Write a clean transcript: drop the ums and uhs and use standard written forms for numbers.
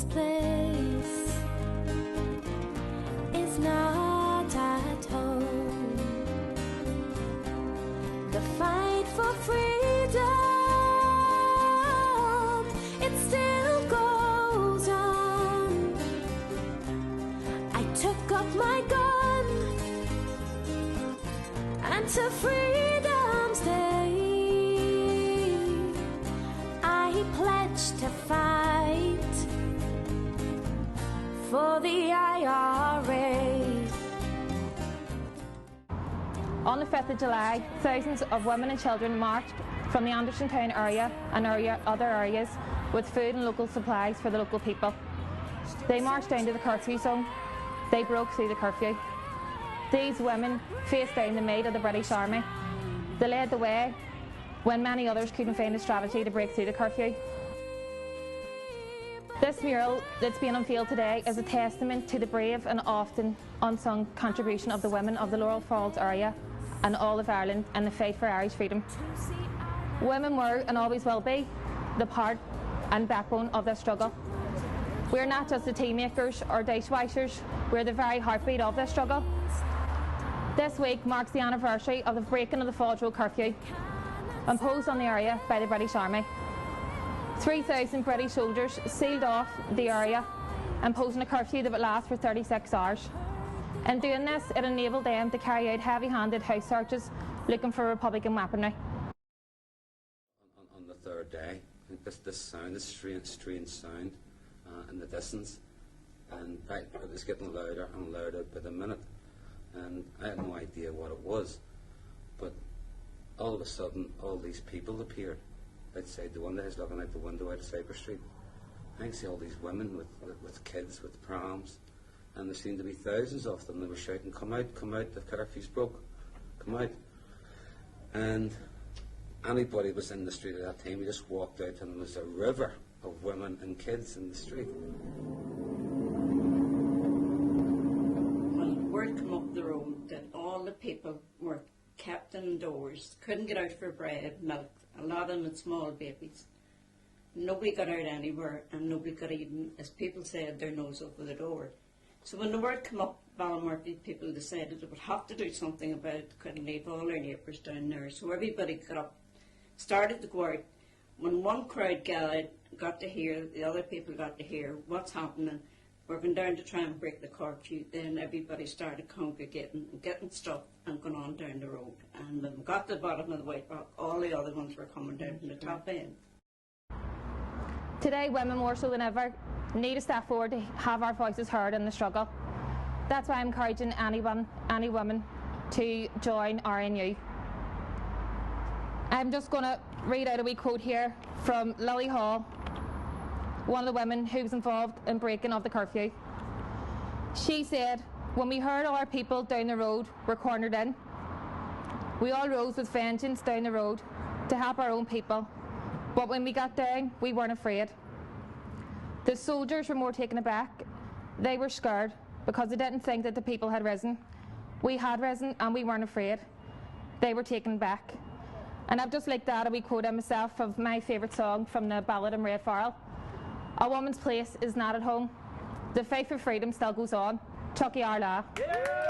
woman's place is not at home. The fight for freedom, it still goes on. I took up my gun and to freedom's day I pledge to fight for the IRA. On the 5th of July, thousands of women and children marched from the Andersontown area and other areas with food and local supplies for the local people. They marched down to the curfew zone. They broke through the curfew. These women faced down the might of the British Army. They led the way when many others couldn't find a strategy to break through the curfew. This mural that's being unveiled today is a testament to the brave and often unsung contribution of the women of the Laurel Falls area and all of Ireland in the fight for Irish freedom. Women were, and always will be, the part and backbone of this struggle. We're not just the tea makers or dishwashers, we're the very heartbeat of this struggle. This week marks the anniversary of the breaking of the Falls Road curfew, imposed on the area by the British Army. 3,000 British soldiers sealed off the area, imposing a curfew that would last for 36 hours. In doing this, it enabled them to carry out heavy-handed house searches looking for Republican weaponry. On the third day, I think this sound, this strange sound in the distance, and it was getting louder and louder by the minute, and I had no idea what it was, but all of a sudden all these people appeared outside the window. I was looking out the window out of Cypress Street. I can see all these women with kids, with prams, and there seemed to be thousands of them. They were shouting, come out, the curfew's broke, come out. And anybody was in the street at that time, we just walked out and there was a river of women and kids in the street. Well, word came up the road that all the people were kept indoors, couldn't get out for bread, milk, a lot of them had small babies. Nobody got out anywhere and nobody got even, as people said, their nose over the door. So when the word came up, Ballymurphy people decided they would have to do something about it, couldn't leave all their neighbours down there. So everybody got up, started to go out. When one crowd got to hear, the other people got to hear what's happening, we're going down to try and break the curfew, then everybody started congregating, getting stuff and going on down the road. And when we got to the bottom of the White Rock, all the other ones were coming down from the top end. Today, women more so than ever need to step forward to have our voices heard in the struggle. That's why I'm encouraging any woman to join RNU. I'm just going to read out a wee quote here from Lily Hall, one of the women who was involved in breaking of the curfew. She said, when we heard all our people down the road were cornered in, we all rose with vengeance down the road to help our own people. But when we got down, we weren't afraid. The soldiers were more taken aback. They were scared because they didn't think that the people had risen. We had risen and we weren't afraid. They were taken back. And I've just like that a wee quote of myself of my favourite song from the ballad in Red Farrell. A woman's place is not at home. The fight for freedom still goes on. Chucky Arla. Yeah!